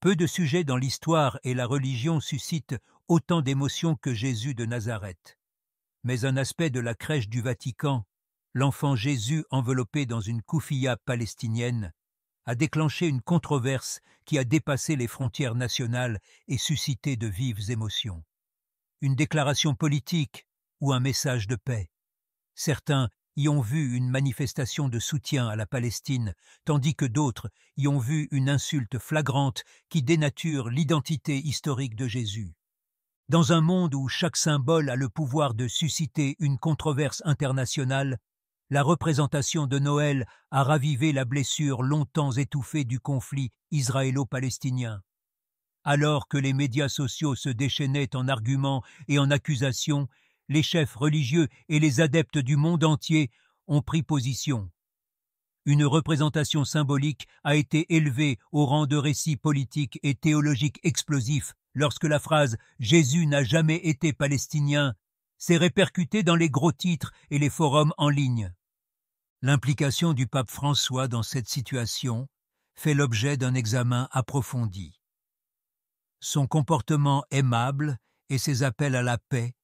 Peu de sujets dans l'histoire et la religion suscitent autant d'émotions que Jésus de Nazareth. Mais un aspect de la crèche du Vatican, l'enfant Jésus enveloppé dans une koufia palestinienne, a déclenché une controverse qui a dépassé les frontières nationales et suscité de vives émotions. Une déclaration politique ou un message de paix. Certains y ont vu une manifestation de soutien à la Palestine, tandis que d'autres y ont vu une insulte flagrante qui dénature l'identité historique de Jésus. Dans un monde où chaque symbole a le pouvoir de susciter une controverse internationale, la représentation de Noël a ravivé la blessure longtemps étouffée du conflit israélo-palestinien. Alors que les médias sociaux se déchaînaient en arguments et en accusations, les chefs religieux et les adeptes du monde entier ont pris position. Une représentation symbolique a été élevée au rang de récit politique et théologique explosif lorsque la phrase « Jésus n'a jamais été palestinien » s'est répercutée dans les gros titres et les forums en ligne. L'implication du pape François dans cette situation fait l'objet d'un examen approfondi. Son comportement aimable et ses appels à la paix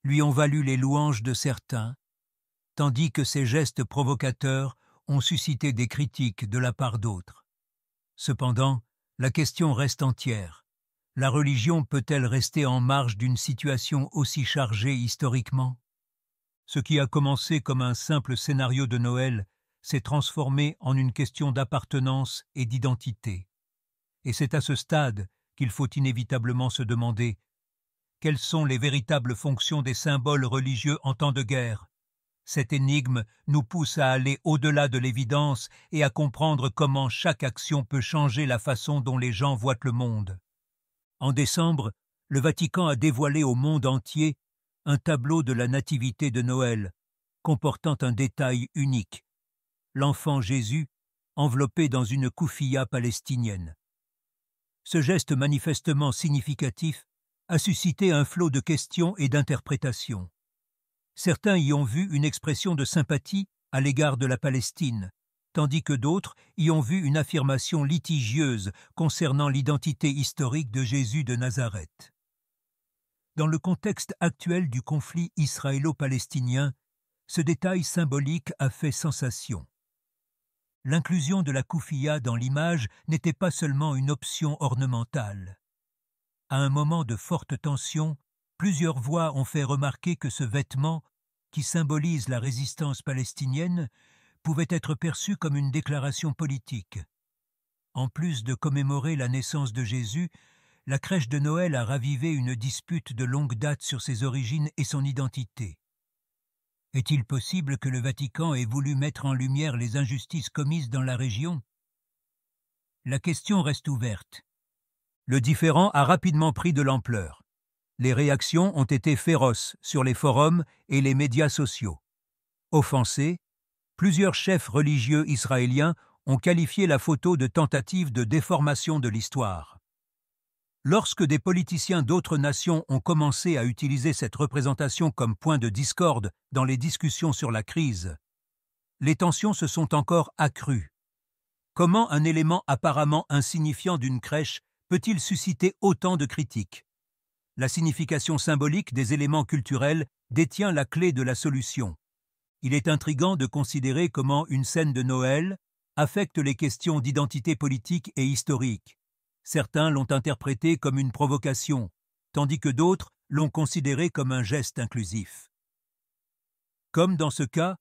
lui ont valu les louanges de certains, tandis que ses gestes provocateurs ont suscité des critiques de la part d'autres. Cependant, la question reste entière. La religion peut-elle rester en marge d'une situation aussi chargée historiquement? Ce qui a commencé comme un simple scénario de Noël s'est transformé en une question d'appartenance et d'identité. Et c'est à ce stade qu'il faut inévitablement se demander quelles sont les véritables fonctions des symboles religieux en temps de guerre. Cette énigme nous pousse à aller au-delà de l'évidence et à comprendre comment chaque action peut changer la façon dont les gens voient le monde. En décembre, le Vatican a dévoilé au monde entier un tableau de la nativité de Noël, comportant un détail unique, l'enfant Jésus enveloppé dans une koufia palestinienne. Ce geste manifestement significatif a suscité un flot de questions et d'interprétations. Certains y ont vu une expression de sympathie à l'égard de la Palestine, tandis que d'autres y ont vu une affirmation litigieuse concernant l'identité historique de Jésus de Nazareth. Dans le contexte actuel du conflit israélo-palestinien, ce détail symbolique a fait sensation. L'inclusion de la koufia dans l'image n'était pas seulement une option ornementale. À un moment de forte tension, plusieurs voix ont fait remarquer que ce vêtement, qui symbolise la résistance palestinienne, pouvait être perçu comme une déclaration politique. En plus de commémorer la naissance de Jésus, la crèche de Noël a ravivé une dispute de longue date sur ses origines et son identité. Est-il possible que le Vatican ait voulu mettre en lumière les injustices commises dans la région? La question reste ouverte. Le différend a rapidement pris de l'ampleur. Les réactions ont été féroces sur les forums et les médias sociaux. Offensés, plusieurs chefs religieux israéliens ont qualifié la photo de tentative de déformation de l'histoire. Lorsque des politiciens d'autres nations ont commencé à utiliser cette représentation comme point de discorde dans les discussions sur la crise, les tensions se sont encore accrues. Comment un élément apparemment insignifiant d'une crèche peut-il susciter autant de critiques? La signification symbolique des éléments culturels détient la clé de la solution. Il est intriguant de considérer comment une scène de Noël affecte les questions d'identité politique et historique. Certains l'ont interprété comme une provocation, tandis que d'autres l'ont considéré comme un geste inclusif. Comme dans ce cas,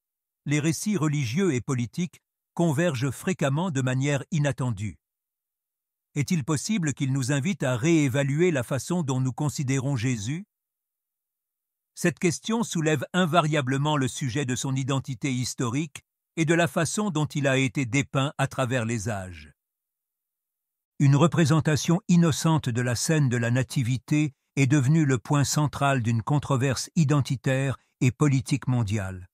les récits religieux et politiques convergent fréquemment de manière inattendue. Est-il possible qu'ils nous invitent à réévaluer la façon dont nous considérons Jésus? Cette question soulève invariablement le sujet de son identité historique et de la façon dont il a été dépeint à travers les âges. Une représentation innocente de la scène de la Nativité est devenue le point central d'une controverse identitaire et politique mondiale.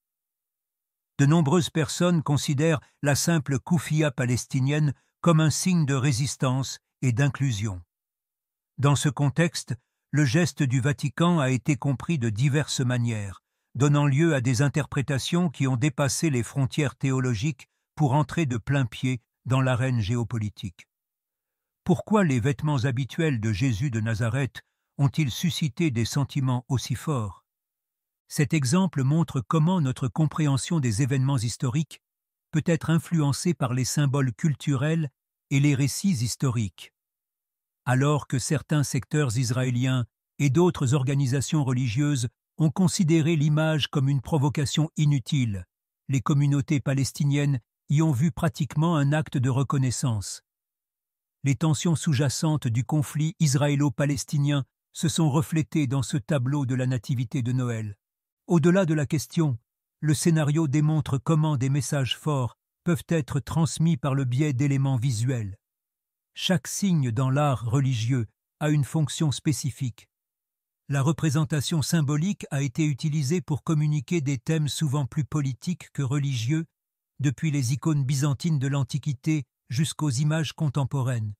De nombreuses personnes considèrent la simple koufia palestinienne comme un signe de résistance et d'inclusion. Dans ce contexte, le geste du Vatican a été compris de diverses manières, donnant lieu à des interprétations qui ont dépassé les frontières théologiques pour entrer de plain-pied dans l'arène géopolitique. Pourquoi les vêtements habituels de Jésus de Nazareth ont-ils suscité des sentiments aussi forts? Cet exemple montre comment notre compréhension des événements historiques peut être influencée par les symboles culturels et les récits historiques. Alors que certains secteurs israéliens et d'autres organisations religieuses ont considéré l'image comme une provocation inutile, les communautés palestiniennes y ont vu pratiquement un acte de reconnaissance. Les tensions sous-jacentes du conflit israélo-palestinien se sont reflétées dans ce tableau de la nativité de Noël. Au-delà de la question, le scénario démontre comment des messages forts peuvent être transmis par le biais d'éléments visuels. Chaque signe dans l'art religieux a une fonction spécifique. La représentation symbolique a été utilisée pour communiquer des thèmes souvent plus politiques que religieux, depuis les icônes byzantines de l'Antiquité jusqu'aux images contemporaines.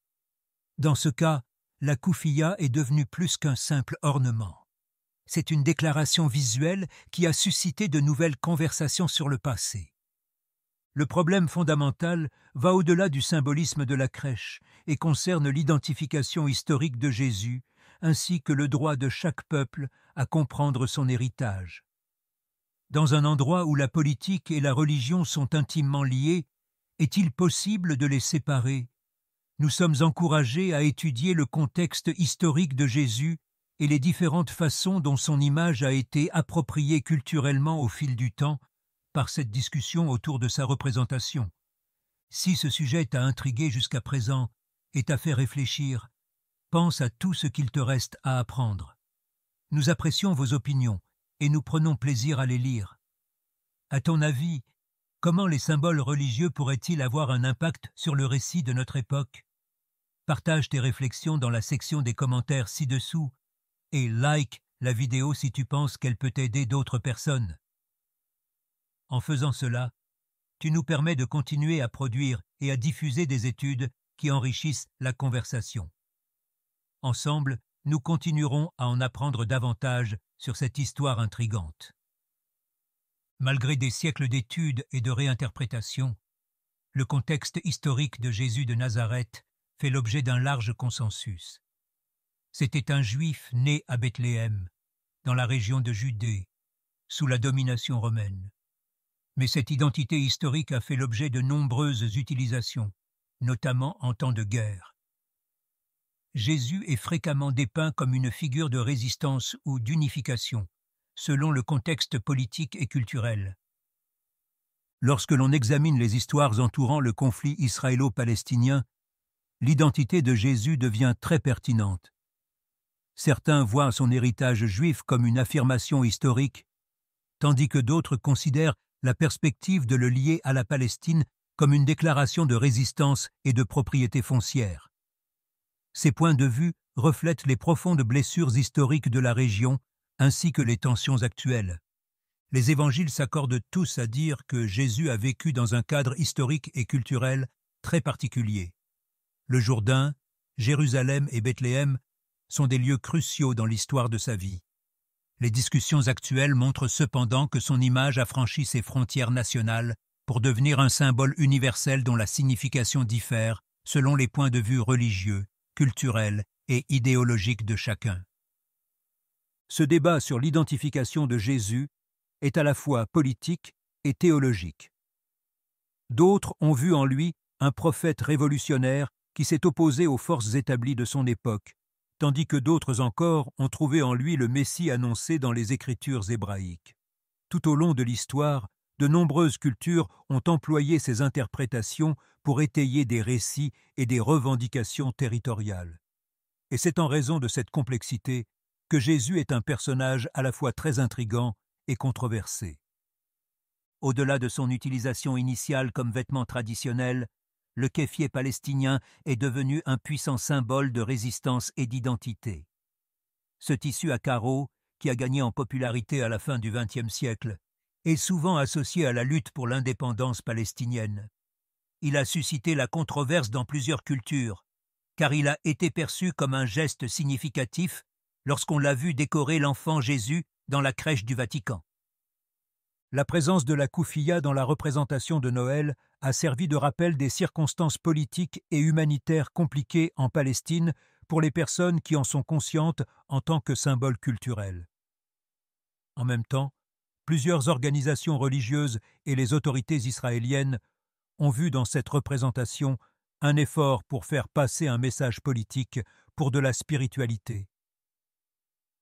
Dans ce cas, la koufiya est devenue plus qu'un simple ornement. C'est une déclaration visuelle qui a suscité de nouvelles conversations sur le passé. Le problème fondamental va au-delà du symbolisme de la crèche et concerne l'identification historique de Jésus, ainsi que le droit de chaque peuple à comprendre son héritage. Dans un endroit où la politique et la religion sont intimement liées, est-il possible de les séparer? Nous sommes encouragés à étudier le contexte historique de Jésus et les différentes façons dont son image a été appropriée culturellement au fil du temps par cette discussion autour de sa représentation. Si ce sujet t'a intrigué jusqu'à présent et t'a fait réfléchir, pense à tout ce qu'il te reste à apprendre. Nous apprécions vos opinions et nous prenons plaisir à les lire. À ton avis, comment les symboles religieux pourraient-ils avoir un impact sur le récit de notre époque? Partage tes réflexions dans la section des commentaires ci-dessous et like la vidéo si tu penses qu'elle peut aider d'autres personnes. En faisant cela, tu nous permets de continuer à produire et à diffuser des études qui enrichissent la conversation. Ensemble, nous continuerons à en apprendre davantage sur cette histoire intrigante. Malgré des siècles d'études et de réinterprétations, le contexte historique de Jésus de Nazareth fait l'objet d'un large consensus. C'était un Juif né à Bethléem, dans la région de Judée, sous la domination romaine. Mais cette identité historique a fait l'objet de nombreuses utilisations, notamment en temps de guerre. Jésus est fréquemment dépeint comme une figure de résistance ou d'unification, selon le contexte politique et culturel. Lorsque l'on examine les histoires entourant le conflit israélo-palestinien, l'identité de Jésus devient très pertinente. Certains voient son héritage juif comme une affirmation historique, tandis que d'autres considèrent la perspective de le lier à la Palestine comme une déclaration de résistance et de propriété foncière. Ces points de vue reflètent les profondes blessures historiques de la région ainsi que les tensions actuelles. Les évangiles s'accordent tous à dire que Jésus a vécu dans un cadre historique et culturel très particulier. Le Jourdain, Jérusalem et Bethléem sont des lieux cruciaux dans l'histoire de sa vie. Les discussions actuelles montrent cependant que son image a franchi ses frontières nationales pour devenir un symbole universel dont la signification diffère selon les points de vue religieux, culturels et idéologiques de chacun. Ce débat sur l'identification de Jésus est à la fois politique et théologique. D'autres ont vu en lui un prophète révolutionnaire qui s'est opposé aux forces établies de son époque, tandis que d'autres encore ont trouvé en lui le Messie annoncé dans les Écritures hébraïques. Tout au long de l'histoire, de nombreuses cultures ont employé ces interprétations pour étayer des récits et des revendications territoriales. Et c'est en raison de cette complexité que Jésus est un personnage à la fois très intrigant et controversé. Au-delà de son utilisation initiale comme vêtement traditionnel, le kéfié palestinien est devenu un puissant symbole de résistance et d'identité. Ce tissu à carreaux, qui a gagné en popularité à la fin du XXe siècle, est souvent associé à la lutte pour l'indépendance palestinienne. Il a suscité la controverse dans plusieurs cultures, car il a été perçu comme un geste significatif lorsqu'on l'a vu décorer l'enfant Jésus dans la crèche du Vatican. La présence de la koufiya dans la représentation de Noël a servi de rappel des circonstances politiques et humanitaires compliquées en Palestine pour les personnes qui en sont conscientes en tant que symbole culturel. En même temps, plusieurs organisations religieuses et les autorités israéliennes ont vu dans cette représentation un effort pour faire passer un message politique pour de la spiritualité.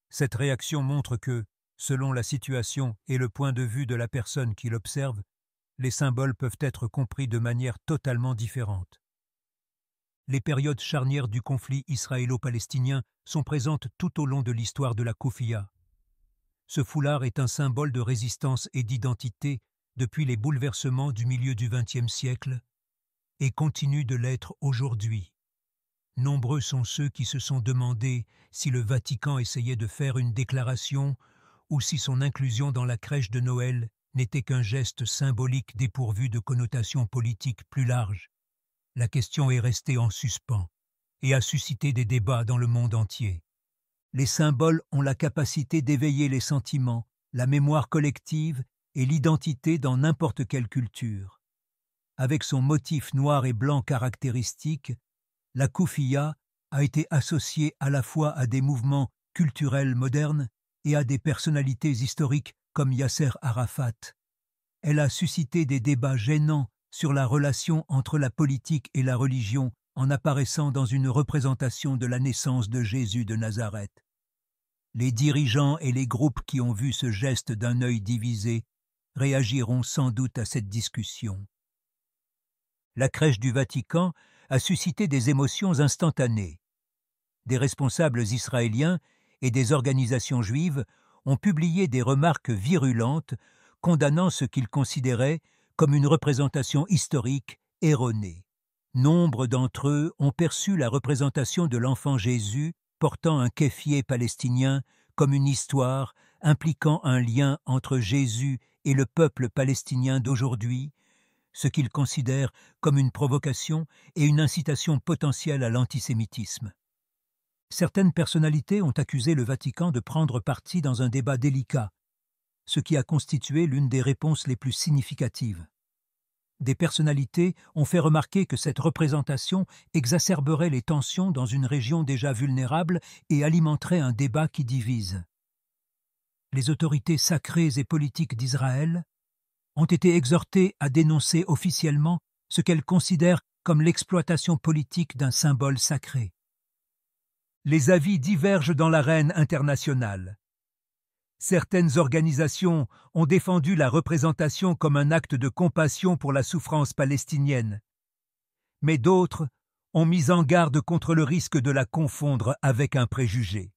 Cette réaction montre que, selon la situation et le point de vue de la personne qui l'observe, les symboles peuvent être compris de manière totalement différente. Les périodes charnières du conflit israélo-palestinien sont présentes tout au long de l'histoire de la Koufiya. Ce foulard est un symbole de résistance et d'identité depuis les bouleversements du milieu du XXe siècle et continue de l'être aujourd'hui. Nombreux sont ceux qui se sont demandé si le Vatican essayait de faire une déclaration ou si son inclusion dans la crèche de Noël n'était qu'un geste symbolique dépourvu de connotations politiques plus larges. La question est restée en suspens et a suscité des débats dans le monde entier. Les symboles ont la capacité d'éveiller les sentiments, la mémoire collective et l'identité dans n'importe quelle culture. Avec son motif noir et blanc caractéristique, la Koufiya a été associée à la fois à des mouvements culturels modernes et à des personnalités historiques comme Yasser Arafat. Elle a suscité des débats gênants sur la relation entre la politique et la religion en apparaissant dans une représentation de la naissance de Jésus de Nazareth. Les dirigeants et les groupes qui ont vu ce geste d'un œil divisé réagiront sans doute à cette discussion. La crèche du Vatican a suscité des émotions instantanées. Des responsables israéliens et des organisations juives ont publié des remarques virulentes condamnant ce qu'ils considéraient comme une représentation historique erronée. Nombre d'entre eux ont perçu la représentation de l'enfant Jésus portant un kéfier palestinien comme une histoire impliquant un lien entre Jésus et le peuple palestinien d'aujourd'hui, ce qu'ils considèrent comme une provocation et une incitation potentielle à l'antisémitisme. Certaines personnalités ont accusé le Vatican de prendre parti dans un débat délicat, ce qui a constitué l'une des réponses les plus significatives. Des personnalités ont fait remarquer que cette représentation exacerberait les tensions dans une région déjà vulnérable et alimenterait un débat qui divise. Les autorités sacrées et politiques d'Israël ont été exhortées à dénoncer officiellement ce qu'elles considèrent comme l'exploitation politique d'un symbole sacré. Les avis divergent dans l'arène internationale. Certaines organisations ont défendu la représentation comme un acte de compassion pour la souffrance palestinienne, mais d'autres ont mis en garde contre le risque de la confondre avec un préjugé.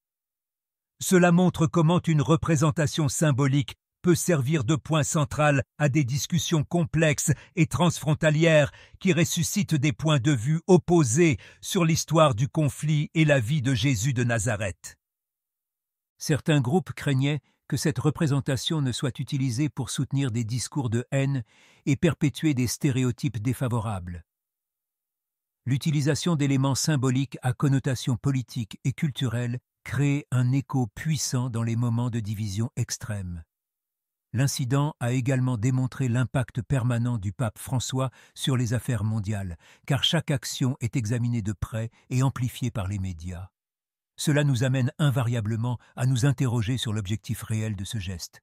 Cela montre comment une représentation symbolique peut servir de point central à des discussions complexes et transfrontalières qui ressuscitent des points de vue opposés sur l'histoire du conflit et la vie de Jésus de Nazareth. Certains groupes craignaient que cette représentation ne soit utilisée pour soutenir des discours de haine et perpétuer des stéréotypes défavorables. L'utilisation d'éléments symboliques à connotation politique et culturelle crée un écho puissant dans les moments de division extrême. L'incident a également démontré l'impact permanent du pape François sur les affaires mondiales, car chaque action est examinée de près et amplifiée par les médias. Cela nous amène invariablement à nous interroger sur l'objectif réel de ce geste.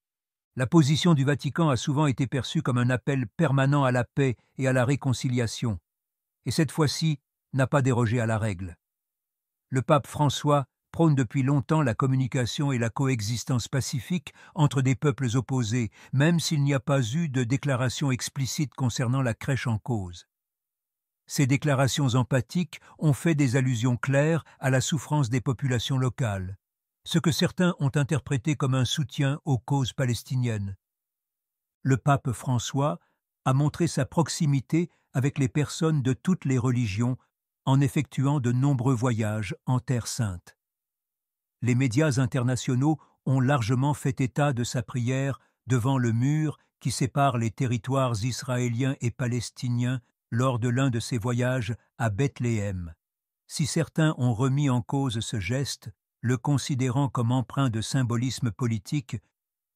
La position du Vatican a souvent été perçue comme un appel permanent à la paix et à la réconciliation, et cette fois-ci n'a pas dérogé à la règle. Le pape François prône depuis longtemps la communication et la coexistence pacifique entre des peuples opposés, même s'il n'y a pas eu de déclaration explicite concernant la crèche en cause. Ces déclarations empathiques ont fait des allusions claires à la souffrance des populations locales, ce que certains ont interprété comme un soutien aux causes palestiniennes. Le pape François a montré sa proximité avec les personnes de toutes les religions en effectuant de nombreux voyages en Terre sainte. Les médias internationaux ont largement fait état de sa prière devant le mur qui sépare les territoires israéliens et palestiniens lors de l'un de ses voyages à Bethléem. Si certains ont remis en cause ce geste, le considérant comme empreint de symbolisme politique,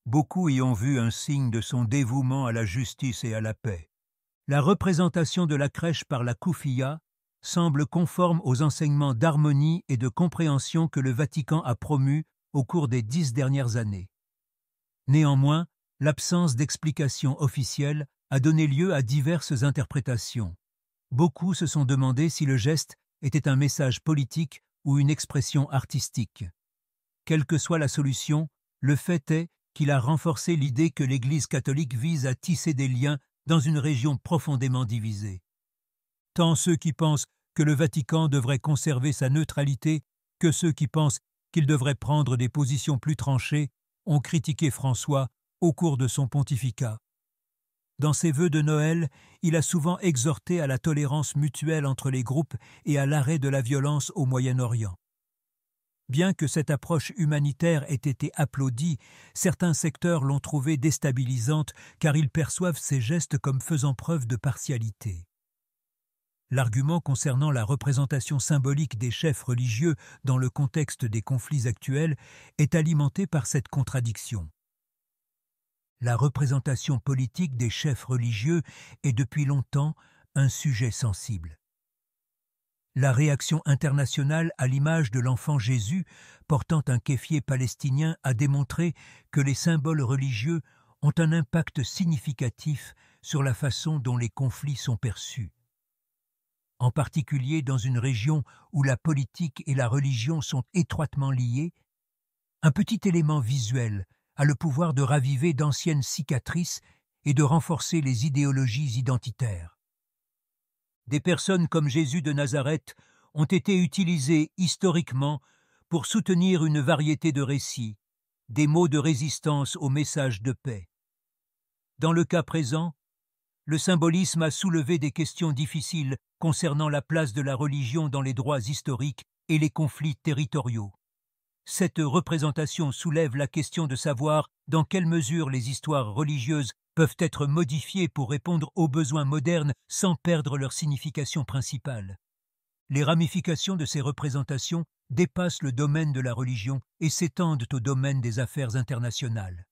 beaucoup y ont vu un signe de son dévouement à la justice et à la paix. La représentation de la crèche par la Koufiya semble conforme aux enseignements d'harmonie et de compréhension que le Vatican a promus au cours des 10 dernières années. Néanmoins, l'absence d'explication officielle a donné lieu à diverses interprétations. Beaucoup se sont demandé si le geste était un message politique ou une expression artistique. Quelle que soit la solution, le fait est qu'il a renforcé l'idée que l'Église catholique vise à tisser des liens dans une région profondément divisée. Tant ceux qui pensent que le Vatican devrait conserver sa neutralité que ceux qui pensent qu'il devrait prendre des positions plus tranchées ont critiqué François au cours de son pontificat. Dans ses vœux de Noël, il a souvent exhorté à la tolérance mutuelle entre les groupes et à l'arrêt de la violence au Moyen-Orient. Bien que cette approche humanitaire ait été applaudie, certains secteurs l'ont trouvée déstabilisante car ils perçoivent ces gestes comme faisant preuve de partialité. L'argument concernant la représentation symbolique des chefs religieux dans le contexte des conflits actuels est alimenté par cette contradiction. La représentation politique des chefs religieux est depuis longtemps un sujet sensible. La réaction internationale à l'image de l'enfant Jésus portant un kéfier palestinien a démontré que les symboles religieux ont un impact significatif sur la façon dont les conflits sont perçus. En particulier dans une région où la politique et la religion sont étroitement liées, un petit élément visuel a le pouvoir de raviver d'anciennes cicatrices et de renforcer les idéologies identitaires. Des personnes comme Jésus de Nazareth ont été utilisées historiquement pour soutenir une variété de récits, des mots de résistance au message de paix. Dans le cas présent, le symbolisme a soulevé des questions difficiles concernant la place de la religion dans les droits historiques et les conflits territoriaux. Cette représentation soulève la question de savoir dans quelle mesure les histoires religieuses peuvent être modifiées pour répondre aux besoins modernes sans perdre leur signification principale. Les ramifications de ces représentations dépassent le domaine de la religion et s'étendent au domaine des affaires internationales.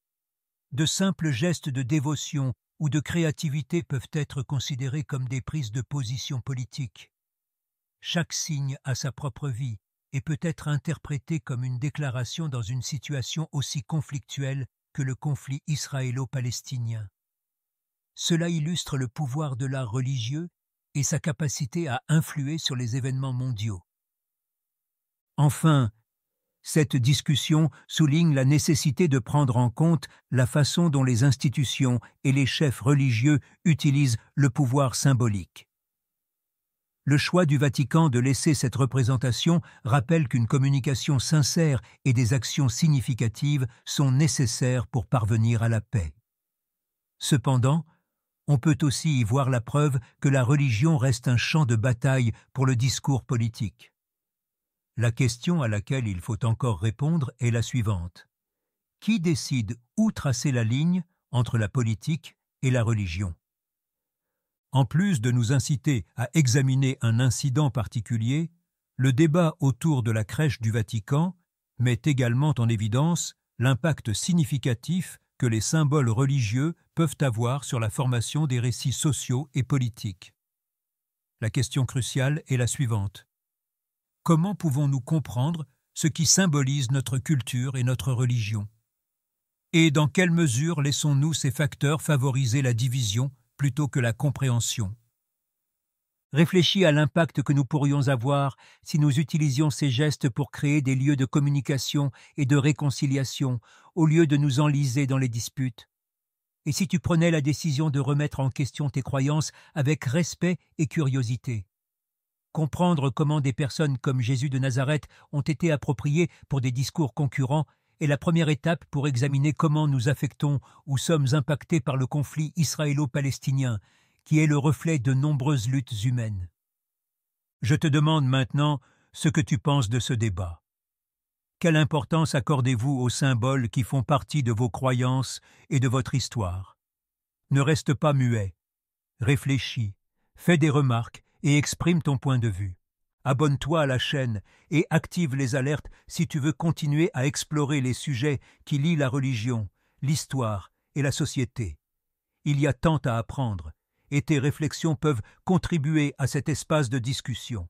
De simples gestes de dévotion ou de créativité peuvent être considérés comme des prises de position politiques. Chaque signe a sa propre vie et peut être interprété comme une déclaration dans une situation aussi conflictuelle que le conflit israélo-palestinien. Cela illustre le pouvoir de l'art religieux et sa capacité à influer sur les événements mondiaux. Enfin, cette discussion souligne la nécessité de prendre en compte la façon dont les institutions et les chefs religieux utilisent le pouvoir symbolique. Le choix du Vatican de laisser cette représentation rappelle qu'une communication sincère et des actions significatives sont nécessaires pour parvenir à la paix. Cependant, on peut aussi y voir la preuve que la religion reste un champ de bataille pour le discours politique. La question à laquelle il faut encore répondre est la suivante. Qui décide où tracer la ligne entre la politique et la religion ? En plus de nous inciter à examiner un incident particulier, le débat autour de la crèche du Vatican met également en évidence l'impact significatif que les symboles religieux peuvent avoir sur la formation des récits sociaux et politiques. La question cruciale est la suivante. Comment pouvons-nous comprendre ce qui symbolise notre culture et notre religion ? Et dans quelle mesure laissons-nous ces facteurs favoriser la division plutôt que la compréhension? Réfléchis à l'impact que nous pourrions avoir si nous utilisions ces gestes pour créer des lieux de communication et de réconciliation, au lieu de nous enliser dans les disputes. Et si tu prenais la décision de remettre en question tes croyances avec respect et curiosité? Comprendre comment des personnes comme Jésus de Nazareth ont été appropriées pour des discours concurrents est la première étape pour examiner comment nous affectons ou sommes impactés par le conflit israélo-palestinien, qui est le reflet de nombreuses luttes humaines. Je te demande maintenant ce que tu penses de ce débat. Quelle importance accordez-vous aux symboles qui font partie de vos croyances et de votre histoire? Ne reste pas muet. Réfléchis, fais des remarques et exprime ton point de vue. Abonne-toi à la chaîne et active les alertes si tu veux continuer à explorer les sujets qui lient la religion, l'histoire et la société. Il y a tant à apprendre et tes réflexions peuvent contribuer à cet espace de discussion.